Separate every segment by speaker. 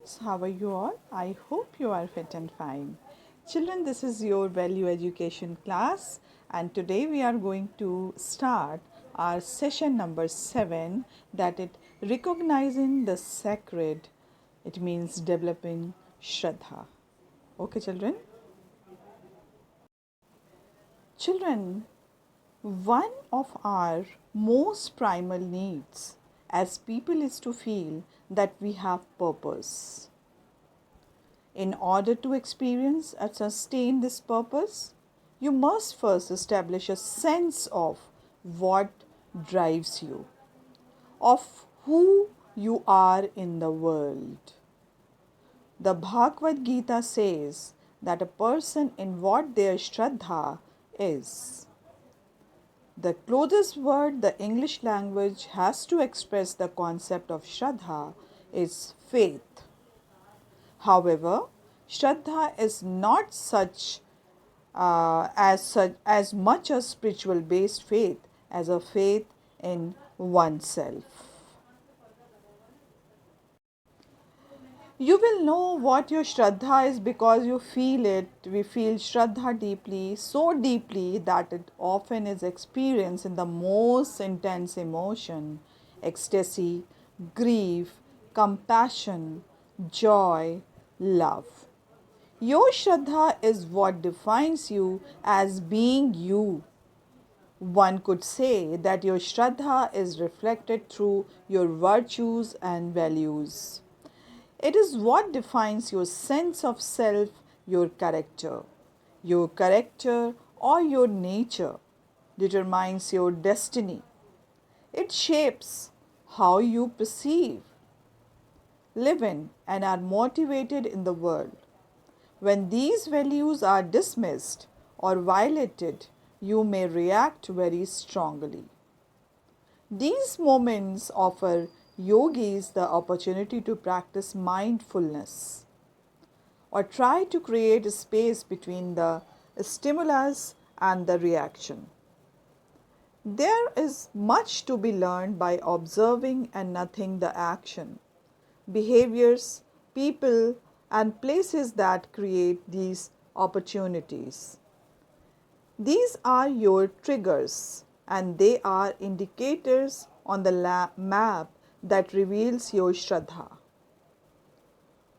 Speaker 1: How are you all? I hope you are fit and fine. Children, this is your value education class, and today we are going to start our session number 7, that it recognizing the sacred. It means developing Shraddha. Okay, children? Children, one of our most primal needs as people is to feel that we have purpose. In order to experience and sustain this purpose, you must first establish a sense of what drives you, of who you are in the world. The Bhagavad Gita says that a person in what their Shraddha is. The closest word the English language has to express the concept of Shraddha is faith. However, Shraddha is not such as much a spiritual based faith as a faith in oneself. You will know what your Shraddha is because you feel it. We feel Shraddha deeply, so deeply that it often is experienced in the most intense emotion, ecstasy, grief, compassion, joy, love. Your Shraddha is what defines you as being you. One could say that your Shraddha is reflected through your virtues and values. It is what defines your sense of self, your character. Your character or your nature determines your destiny. It shapes how you perceive, live in, and are motivated in the world. When these values are dismissed or violated, you may react very strongly. These moments offer yogis the opportunity to practice mindfulness or try to create a space between the stimulus and the reaction. There is much to be learned by observing and nothing the action, behaviors, people, and places that create these opportunities. These are your triggers and they are indicators on the map that reveals your Shraddha.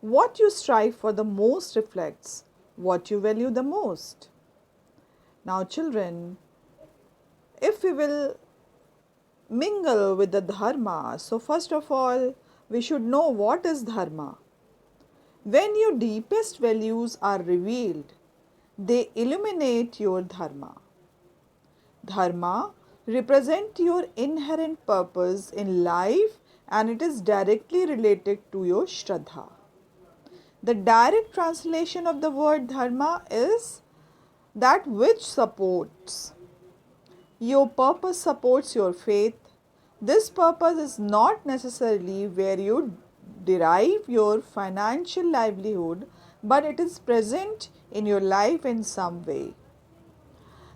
Speaker 1: What you strive for the most reflects what you value the most. Now, children, if we will mingle with the Dharma, so first of all, we should know what is Dharma. When your deepest values are revealed, they illuminate your Dharma. Dharma represent your inherent purpose in life and it is directly related to your Shraddha. The direct translation of the word Dharma is that which supports. Your purpose supports your faith. This purpose is not necessarily where you derive your financial livelihood, but it is present in your life in some way.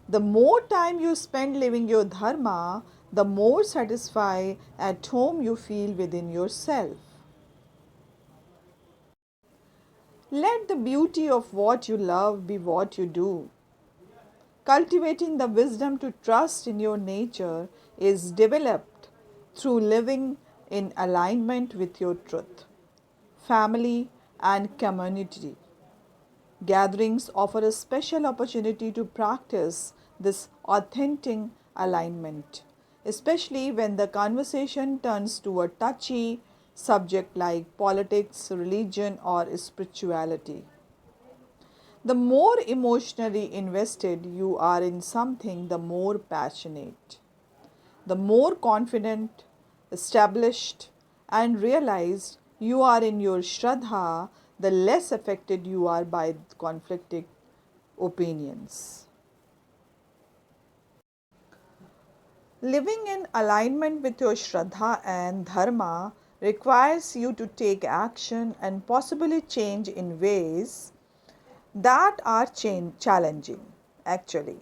Speaker 1: The more time you spend living your Dharma, the more satisfied at home you feel within yourself. Let the beauty of what you love be what you do. Cultivating the wisdom to trust in your nature is developed through living in alignment with your truth. Family and community gatherings offer a special opportunity to practice this authentic alignment, especially when the conversation turns to a touchy subject like politics, religion, or spirituality. The more emotionally invested you are in something, the more passionate, the more confident, established, and realized you are in your Shraddha, the less affected you are by conflicting opinions. Living in alignment with your Shraddha and Dharma requires you to take action and possibly change in ways that are challenging actually.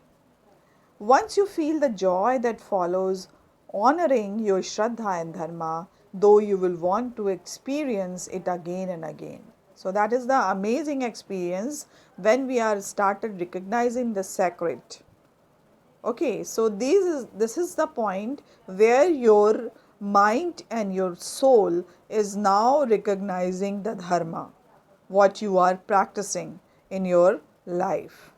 Speaker 1: Once you feel the joy that follows honoring your Shraddha and Dharma, though you will want to experience it again and again. So that is the amazing experience when we are started recognizing the sacred. Okay, so this is the point where your mind and your soul is now recognizing the dharma, what you are practicing in your life.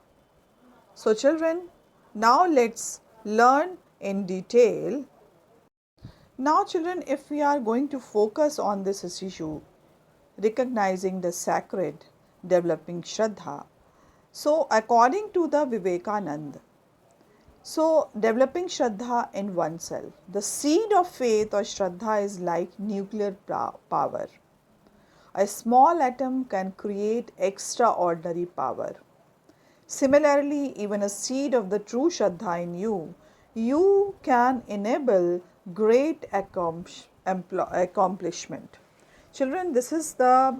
Speaker 1: So children, now let's learn in detail. Now children, if we are going to focus on this issue, recognizing the sacred, developing Shraddha. So according to the Vivekanand, so developing Shraddha in oneself, the seed of faith or Shraddha is like nuclear power. A small atom can create extraordinary power. Similarly, even a seed of the true Shraddha in you, you can enable great accomplishment. Children, this is the,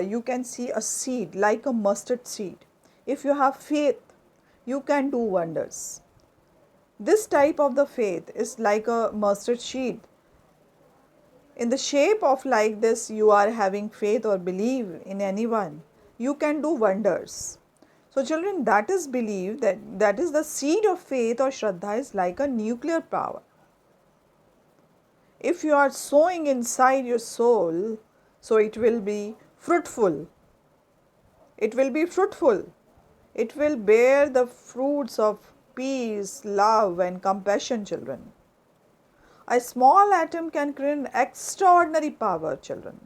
Speaker 1: you can see a seed like a mustard seed. If you have faith, you can do wonders. This type of the faith is like a mustard seed. In the shape of like this, you are having faith or believe in anyone, you can do wonders. So children, that is belief, that is the seed of faith or Shraddha is like a nuclear power. If you are sowing inside your soul, so it will be fruitful. It will be fruitful. It will bear the fruits of peace, love and compassion, children. A small atom can create an extraordinary power, children.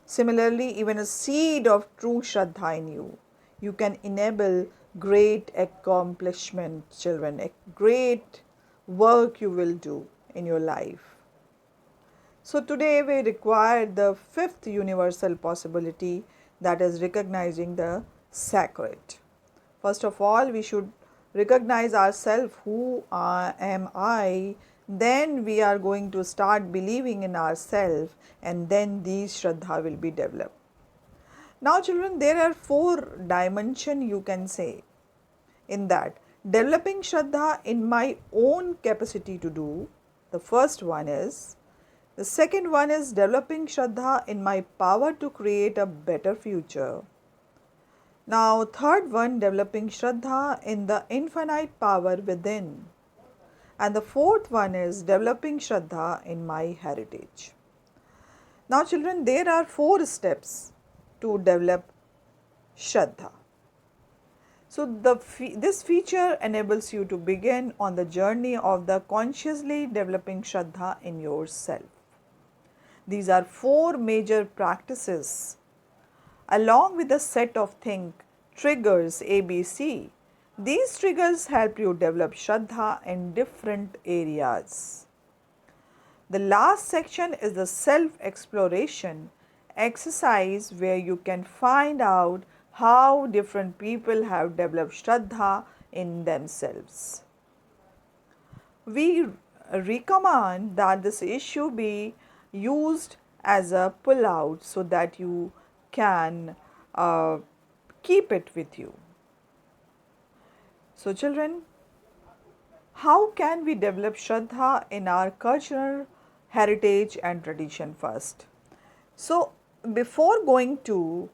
Speaker 1: Similarly, even a seed of true Shraddha in you, you can enable great accomplishment, children, a great work you will do in your life. So today we require the fifth universal possibility, that is recognizing the sacred. First of all, we should recognize ourselves, who am I, then we are going to start believing in ourselves and then these Shraddha will be developed. Now children, there are 4 dimensions you can say in that. Developing Shraddha in my own capacity to do, the first one is. The second one is developing Shraddha in my power to create a better future. Now third one, developing Shraddha in the infinite power within. And the fourth one is developing Shraddha in my heritage. Now children, there are 4 steps to develop Shraddha. So this feature enables you to begin on the journey of the consciously developing Shraddha in yourself. These are 4 major practices along with a set of triggers ABC. These triggers help you develop Shraddha in different areas. The last section is the self-exploration exercise where you can find out how different people have developed Shraddha in themselves. We recommend that this issue be used as a pull-out so that you can keep it with you. So children, how can we develop Shraddha in our cultural heritage and tradition first? So before going to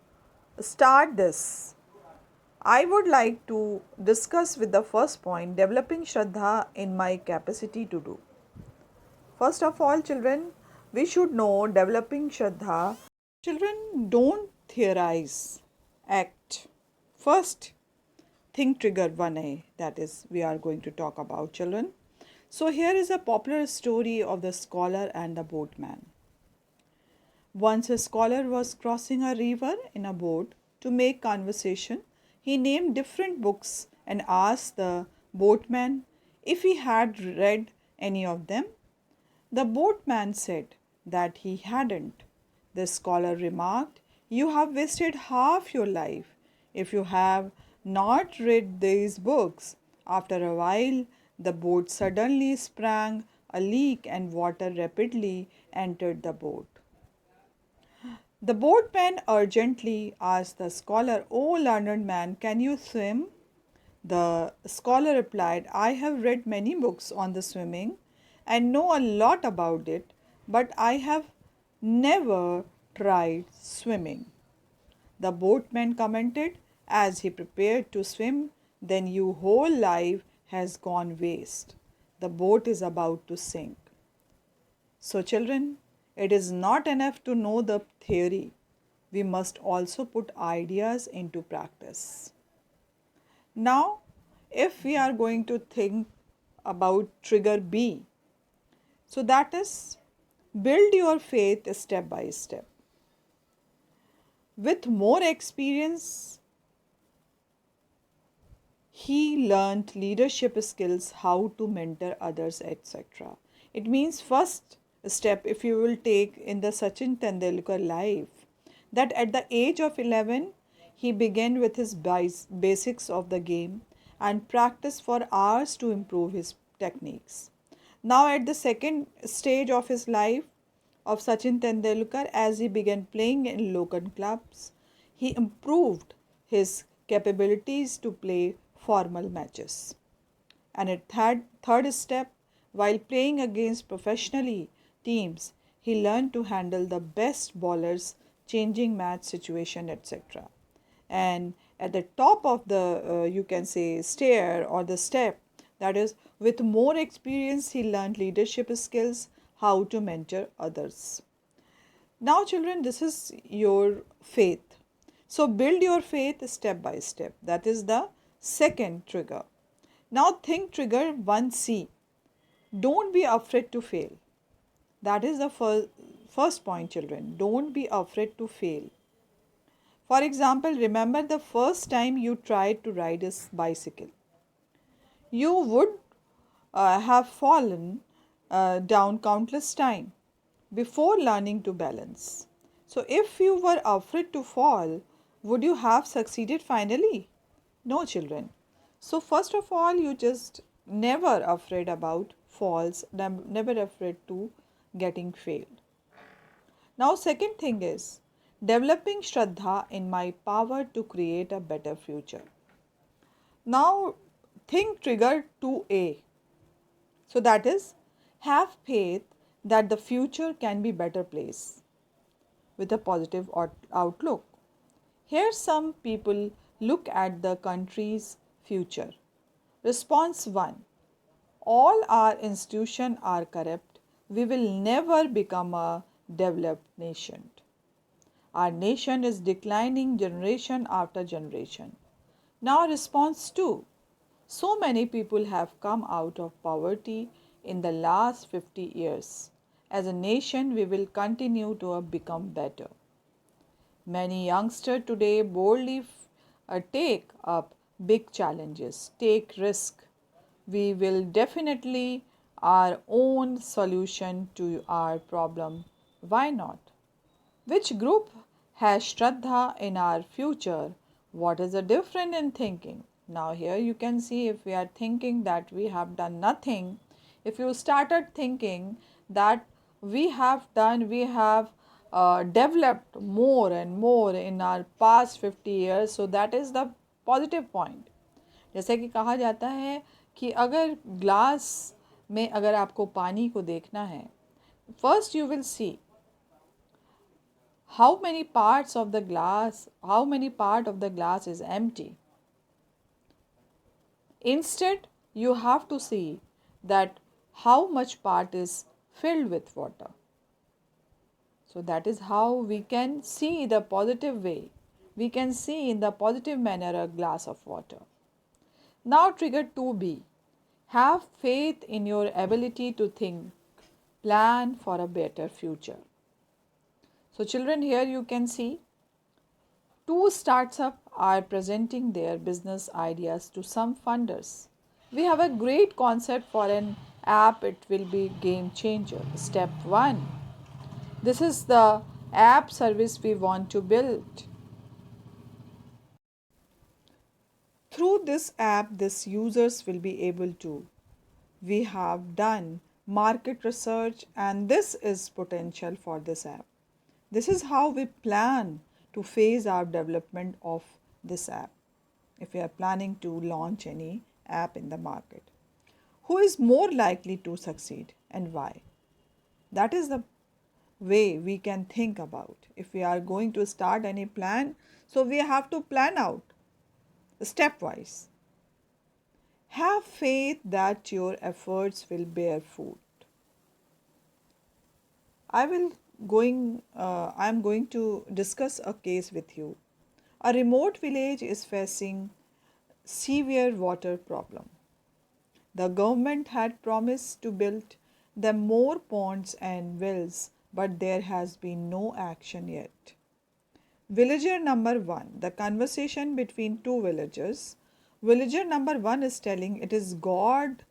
Speaker 1: start this, I would like to discuss with the first point, developing Shraddha in my capacity to do. First of all children, we should know developing Shraddha. Children, don't theorize, act. First, think trigger 1A, that is we are going to talk about, children. So here is a popular story of the scholar and the boatman. Once a scholar was crossing a river in a boat to make conversation. He named different books and asked the boatman if he had read any of them. The boatman said that he hadn't. The scholar remarked, "You have wasted half your life if you have not read these books." After a while, the boat suddenly sprang a leak and water rapidly entered the boat. The boatman urgently asked the scholar, "O learned man, can you swim?" The scholar replied, "I have read many books on the swimming and know a lot about it, but I have never tried swimming. The boatman commented as he prepared to swim. Then your whole life has gone waste. The boat is about to sink. So, children, it is not enough to know the theory. We must also put ideas into practice. Now, if we are going to think about trigger B, so that is build your faith step by step. With more experience, he learned leadership skills, how to mentor others, etc. It means first step if you will take in the Sachin Tendulkar life, that at the age of 11 he began with his basics of the game and practiced for hours to improve his techniques. Now at the second stage of his life of Sachin Tendulkar, as he began playing in local clubs, he improved his capabilities to play formal matches. And at third step, while playing against professionally teams, he learned to handle the best bowlers, changing match situation, etc. And at the top of the you can say stair or the step, that is, with more experience, he learned leadership skills, how to mentor others. Now, children, this is your faith. So, build your faith step by step. That is the second trigger. Now, think trigger 1C. Don't be afraid to fail. That is the first point, children. Don't be afraid to fail. For example, remember the first time you tried to ride a bicycle. You would have fallen down countless times before learning to balance. So, if you were afraid to fall, would you have succeeded finally? No, children. So, first of all, you just never afraid about falls, never afraid to getting failed. Now, second thing is developing Shraddha in my power to create a better future. Now, think trigger 2A. So, that is have faith that the future can be better place with a positive outlook. Here, some people look at the country's future. Response 1. All our institutions are corrupt. We will never become a developed nation. Our nation is declining generation after generation. Now, response 2. So many people have come out of poverty in the last 50 years. As a nation, we will continue to become better. Many youngsters today boldly take up big challenges, take risk. We will definitely our own solution to our problem. Why not? Which group has Shraddha in our future? What is the difference in thinking? Now, here you can see if we are thinking that we have done nothing, if you started thinking that we have developed more and more in our past 50 years, so that is the positive point. जैसे कि कहा जाता है कि अगर glass में अगर आपको पानी को देखना है, first you will see how many part of the glass is empty. Instead, you have to see that how much part is filled with water. So that is how we can see the positive way. We can see in the positive manner a glass of water. Now trigger 2B. Have faith in your ability to think, plan for a better future. So children, here you can see two startups are presenting their business ideas to some funders. We have a great concept for an app, it will be game changer. Step 1. This is the app service we want to build. Through this app, these users will be able to. We have done market research and this is potential for this app. This is how we plan to phase our development of this app if we are planning to launch any app in the market. Who is more likely to succeed and why? That is the way we can think about. If we are going to start any plan, so we have to plan out stepwise. Have faith that your efforts will bear fruit. I am going to discuss a case with you. A remote village is facing severe water problem. The government had promised to build them more ponds and wells, but there has been no action yet. Villager number 1, the conversation between two villagers. Villager number 1 is telling it is God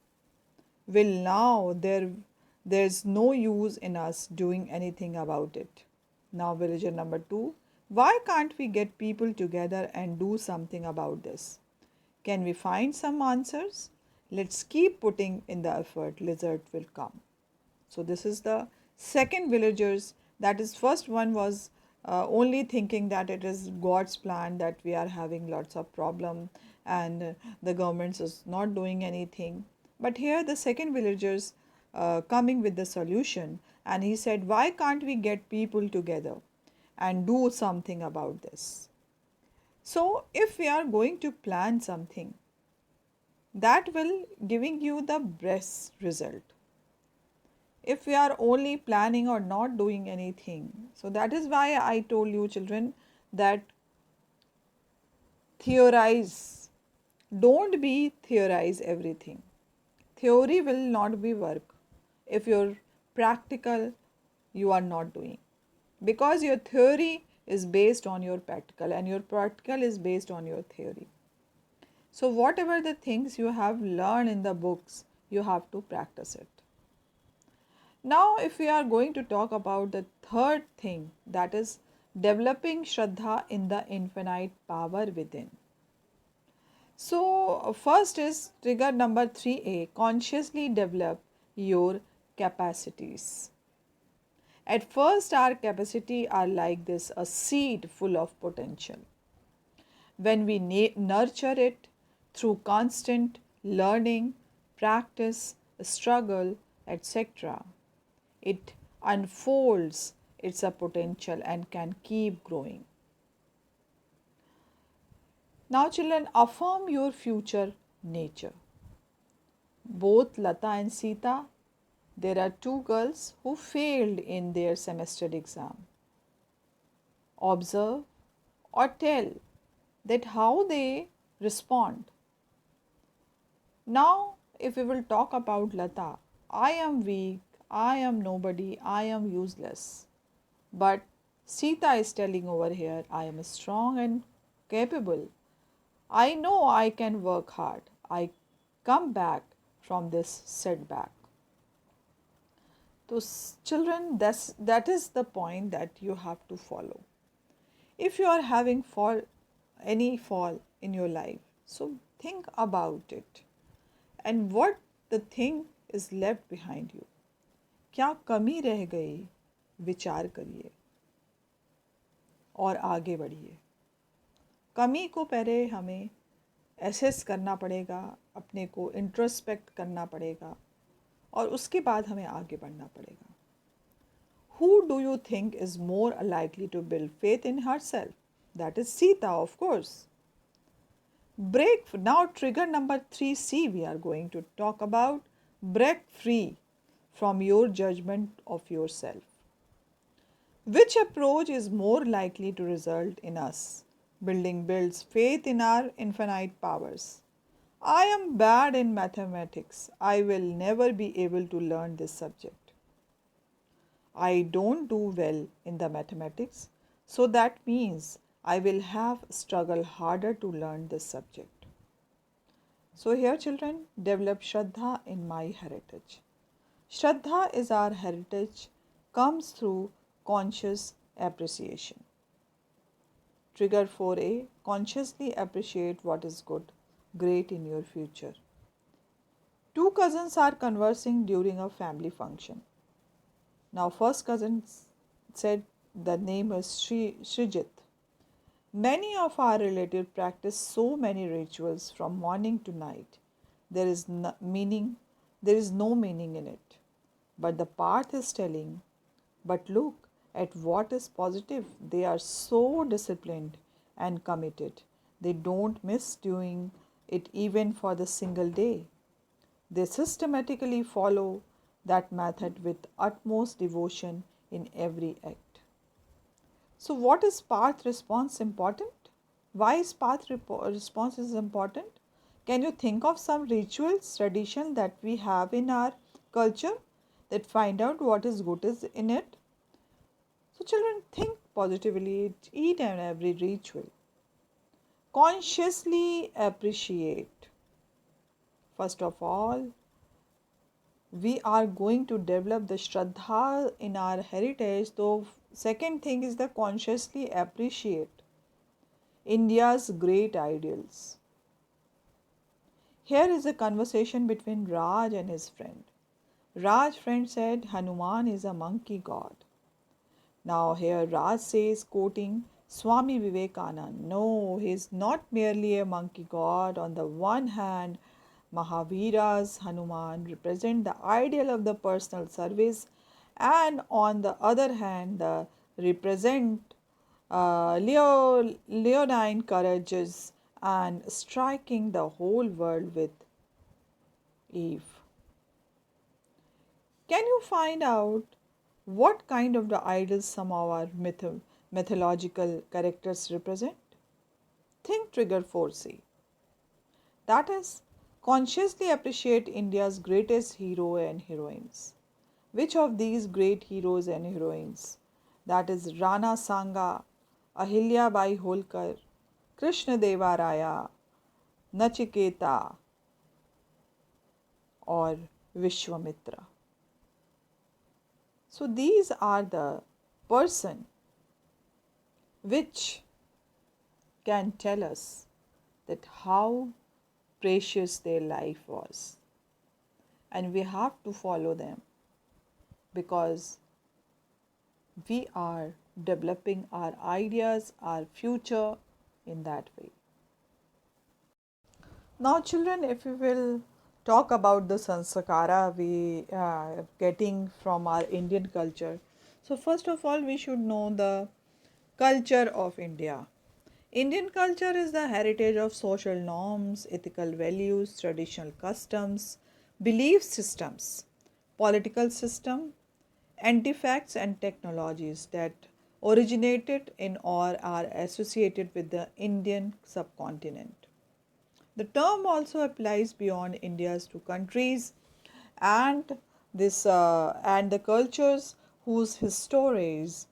Speaker 1: will now there's no use in us doing anything about it. Now villager number 2, why can't we get people together and do something about this? Can we find some answers? Let's keep putting in the effort, result will come. So this is the second villagers. That is, first one was only thinking that it is God's plan, that we are having lots of problem and the government is not doing anything. But here the second villagers coming with the solution, and he said, why can't we get people together and do something about this? So if we are going to plan something, that will giving you the best result. If we are only planning or not doing anything, so that is why I told you children that theorize, don't be theorize everything. Theory will not be work if your practical you are not doing, because your theory is based on your practical and your practical is based on your theory. So whatever the things you have learned in the books, you have to practice it. Now, if we are going to talk about the third thing, that is developing Shraddha in the infinite power within. So, first is trigger number 3A, consciously develop your capacities. At first, our capacity are like this, a seed full of potential. When we nurture it through constant learning, practice, struggle, etc., it unfolds its potential and can keep growing. Now, children, affirm your future nature. Both Lata and Sita, there are two girls who failed in their semester exam. Observe or tell that how they respond. Now, if we will talk about Lata, I am weak, I am nobody, I am useless. But Sita is telling over here, I am strong and capable. I know I can work hard. I come back from this setback. So, children, that is the point that you have to follow. If you are having any fall in your life, so think about it and what the thing is left behind you. क्या कमी रह गई, विचार करिए और आगे बढ़िए. कमी को पहले हमें एसेस करना पड़ेगा, अपने को इंट्रोस्पेक्ट करना पड़ेगा और उसके बाद हमें आगे बढ़ना पड़ेगा. Who do you think is more likely to build faith in herself? That is Sita, of course. Break. Now trigger number 3C we are going to talk about. Break free from your judgment of yourself. Which approach is more likely to result in us? Building builds faith in our infinite powers. I am bad in mathematics. I will never be able to learn this subject. I don't do well in the mathematics, so that means I will have struggle harder to learn this subject. So here children, develop Shraddha in my heritage. Shraddha is our heritage, comes through conscious appreciation. Trigger 4A, consciously appreciate what is good, great in your future. Two cousins are conversing during a family function. Now first cousin said the name is Srijit. Many of our relatives practice so many rituals from morning to night. There is no meaning in it. But the path is telling But look at what is positive. They are so disciplined and committed. They don't miss doing it even for the single day. They systematically follow that method with utmost devotion in every act. So, what is path response important? Why is response is important? Can you think of some rituals, tradition that we have in our culture that find out what is good is in it? So, children, think positively at each and every ritual. Consciously appreciate. First of all, we are going to develop the Shraddha in our heritage. So, second thing is the consciously appreciate India's great ideals. Here is a conversation between Raj and his friend. Raj's friend said Hanuman is a monkey god. Now here Raj says, quoting Swami Vivekananda, no, he is not merely a monkey god. On the one hand, Mahavira's Hanuman represent the ideal of the personal service, and on the other hand, the represent leonine courages and striking the whole world with Eve. Can you find out what kind of the idols some of our mythological characters represent? Think trigger 4C. That is, consciously appreciate India's greatest hero and heroines. Which of these great heroes and heroines? That is Rana Sanga, Ahilya Bai Holkar, Krishna Deva Raya, Nachiketa, or Vishwamitra. So these are the person which can tell us that how precious their life was. And we have to follow them because we are developing our ideas, our future in that way. Now, children, if we will talk about the sanskara we are getting from our Indian culture. So, first of all, we should know the culture of India. Indian culture is the heritage of social norms, ethical values, traditional customs, belief systems, political system, artifacts and technologies that originated in or are associated with the Indian subcontinent. The term also applies beyond India's two countries and and the cultures whose histories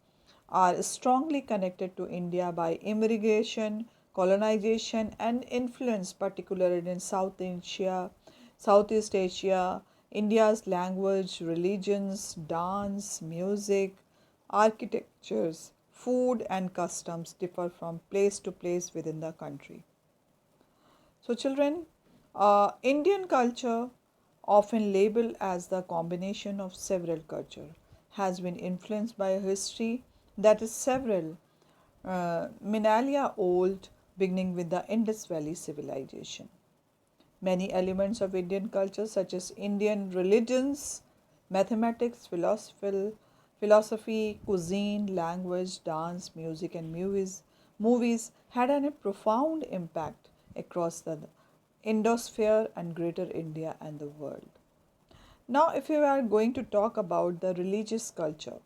Speaker 1: are strongly connected to India by immigration, colonization, and influence, particularly in Southeast Asia. India's language, religions, dance, music, architectures, food, and customs differ from place to place within the country. So, children, Indian culture, often labeled as the combination of several cultures, has been influenced by a history that is several millennia old, beginning with the Indus Valley civilization. Many elements of Indian culture, such as Indian religions, mathematics, philosophy, cuisine, language, dance, music, and movies had a profound impact across the Indosphere and Greater India and the world. Now, if we are going to talk about the religious culture,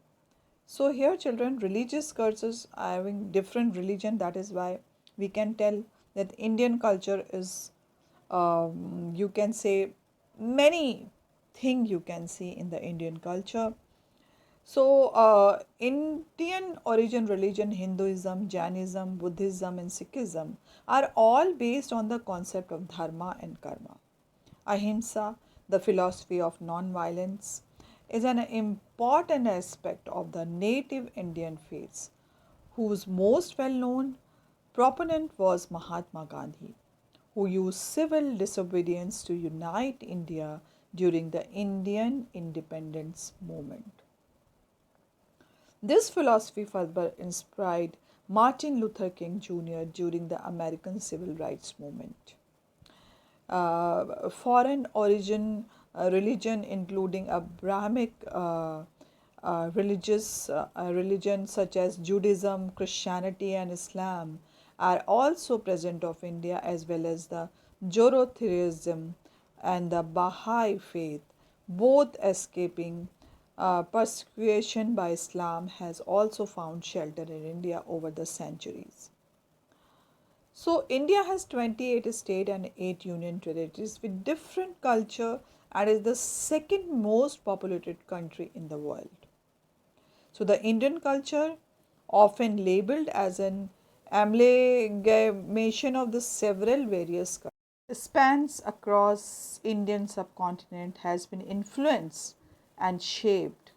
Speaker 1: so here, children, religious cultures are having different religion. That is why we can tell that Indian culture is, you can say, many things you can see in the Indian culture. So, Indian origin religion, Hinduism, Jainism, Buddhism, and Sikhism are all based on the concept of Dharma and Karma. Ahimsa, the philosophy of non-violence, is an important aspect of the native Indian faiths, whose most well known proponent was Mahatma Gandhi, who used civil disobedience to unite India during the Indian independence movement. This philosophy further inspired Martin Luther King Jr. during the American Civil Rights Movement. Foreign origin religion, including Abrahamic religions such as Judaism, Christianity, and Islam are also present of India, as well as the Zoroastrianism and the Baha'i faith, both escaping persecution by Islam, has also found shelter in India over the centuries. So India has 28 states and 8 union territories with different culture and is the second most populated country in the world. So the Indian culture, often labeled as an amalgamation of the several various cultures, spans across Indian subcontinent, has been influenced and shaped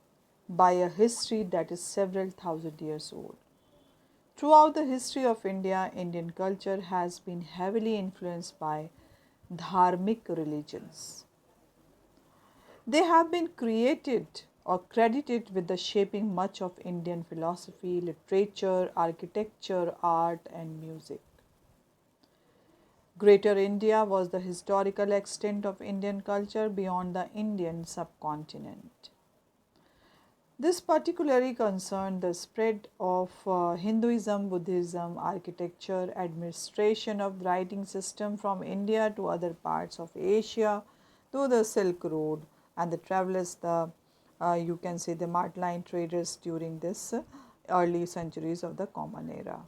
Speaker 1: by a history that is several thousand years old. Throughout the history of India, Indian culture has been heavily influenced by dharmic religions. They have been created or credited with the shaping much of Indian philosophy, literature, architecture, art, and music. Greater India was the historical extent of Indian culture beyond the Indian subcontinent. This particularly concerned the spread of Hinduism, Buddhism, architecture, administration of writing system from India to other parts of Asia, to the Silk Road, and the travelers, the you can say the maritime traders during this early centuries of the Common Era.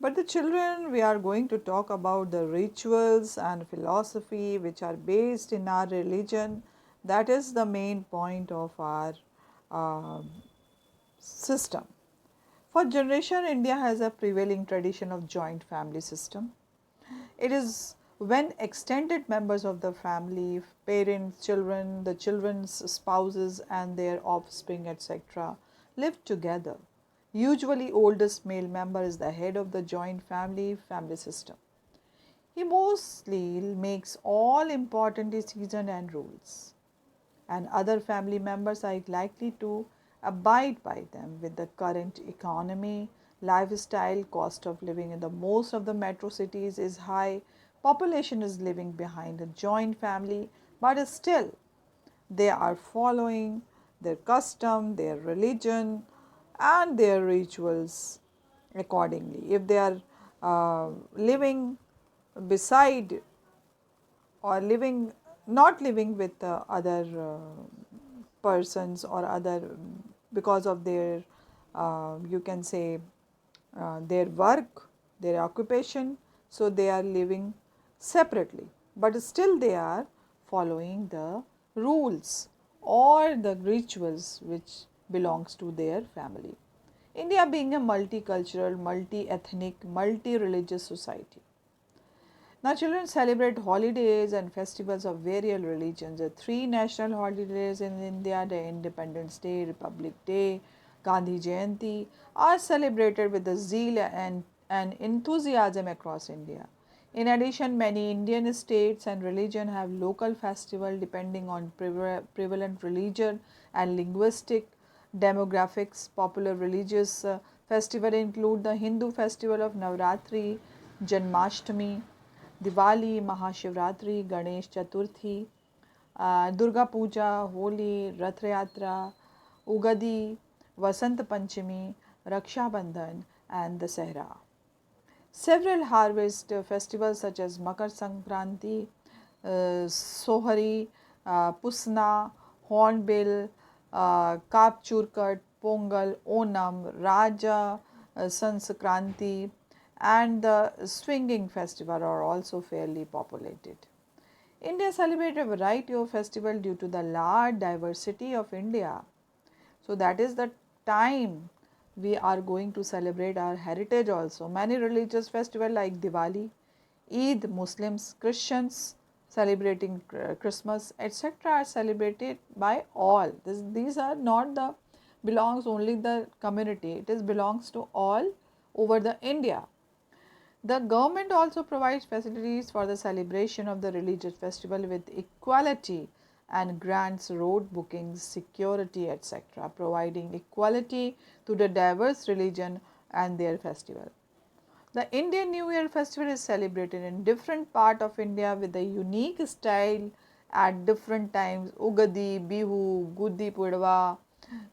Speaker 1: But the children, we are going to talk about the rituals and philosophy which are based in our religion. That is the main point of our uh, system. For generation, India has a prevailing tradition of joint family system. It is when extended members of the family, parents, children, the children's spouses, and their offspring, etc., live together. Usually, oldest male member is the head of the joint family system. He mostly makes all important decisions and rules, and other family members are likely to abide by them. With the current economy, lifestyle, cost of living in the most of the metro cities is high, population is living behind a joint family, but still they are following their custom, their religion, and their rituals accordingly. If they are living beside or living not living with other persons or other because of their you can say their work, their occupation, so they are living separately, but still they are following the rules or the rituals which belongs to their family. India being a multicultural, multi-ethnic, multi-religious society, now, children celebrate holidays and festivals of various religions. The three national holidays in India, the Independence Day, Republic Day, Gandhi Jayanti, are celebrated with the zeal and enthusiasm across India. In addition, many Indian states and religion have local festivals depending on prevalent religion and linguistic demographics. Popular religious festivals include the Hindu festival of Navratri, Janmashtami, Diwali, Mahashivratri, Ganesh Chaturthi, Durga Puja, Holi, Rath Yatra, Ugadi, Vasant Panchami, Raksha Bandhan, and the Sehra. Several harvest festivals such as Makar Sankranti, Sohari, Pusna, Hornbill, Kap Churkat, Pongal, Onam, Raja, Sanskranti, and the swinging festival are also fairly populated. India celebrates a variety of festivals due to the large diversity of India. So that is the time we are going to celebrate our heritage also. Many religious festivals like Diwali, Eid, Muslims, Christians celebrating Christmas, etc. are celebrated by all. These are not the belongs only the community. It is belongs to all over the India. The government also provides facilities for the celebration of the religious festival with equality and grants road bookings, security, etc., providing equality to the diverse religion and their festival. The Indian New Year festival is celebrated in different part of India with a unique style at different times. Ugadi, Bihu, Gudi Pudwa,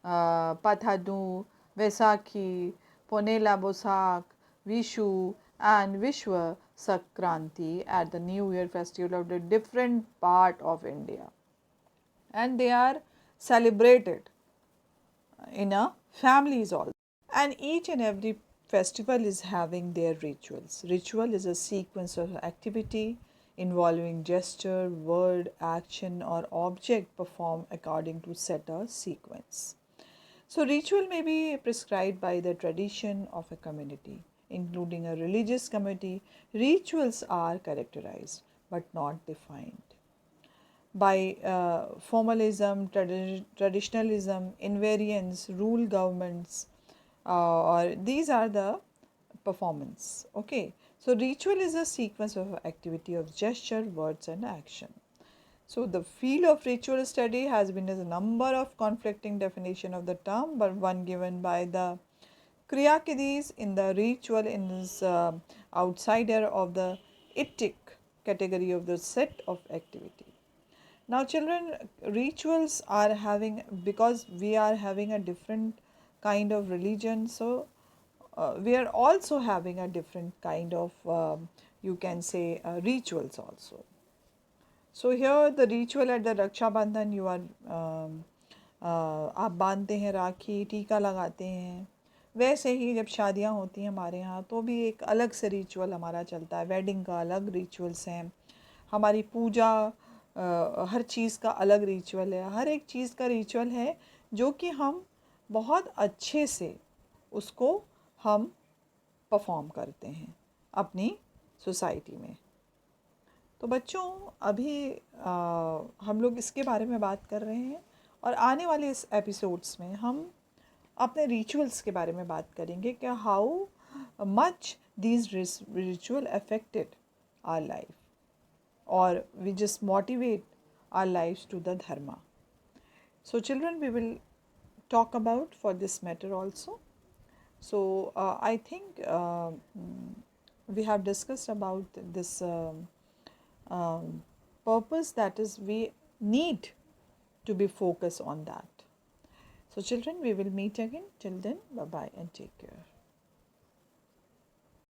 Speaker 1: Pathadu, Vaisakhi, Ponela Bosak, Vishu, and Vishwa Sankranti at the New Year festival of the different part of India, and they are celebrated in a families also. And each and every festival is having their rituals. Ritual is a sequence of activity involving gesture, word, action, or object performed according to set a sequence. So, ritual may be prescribed by the tradition of a community, including a religious community. Rituals are characterized but not defined by formalism, traditionalism, invariance, rule governments, or these are the performance. Okay, so ritual is a sequence of activity of gesture, words, and action. So the field of ritual study has been a number of conflicting definition of the term, but one given by the Kriyakides in the ritual is outsider of the etic category of the set of activity. Now, children, rituals are having, because we are having a different kind of religion, so we are also having a different kind of, you can say, rituals also. So here the ritual at the Raksha Bandhan, you are आप बांधते हैं राखी, टीका लगाते हैं। वैसे ही जब शादियां होती हैं हमारे यहाँ, तो भी एक अलग से रिचुअल हमारा चलता है। वेडिंग का अलग रिचुअल्स हैं, हमारी पूजा, हर चीज़ का अलग रिचुअल है। हर एक चीज़ का रिचुअल है जो कि हम बहुत अच्छे से उसको हम परफॉर्म करते हैं अपनी सोसाइटी में। तो बच्चों, अभी हम लोग इसके बारे में बात कर रहे हैं, और आने वाले इस एपिसोड्स में हम अपने रिचुअल्स के बारे में बात करेंगे कि how much these ritual affected our life, और we just motivate our lives to the dharma. So children, we will talk about for this matter also. So I think we have discussed about this purpose, that is we need to be focused on that. So children, we will meet again. Till then, bye bye and take care.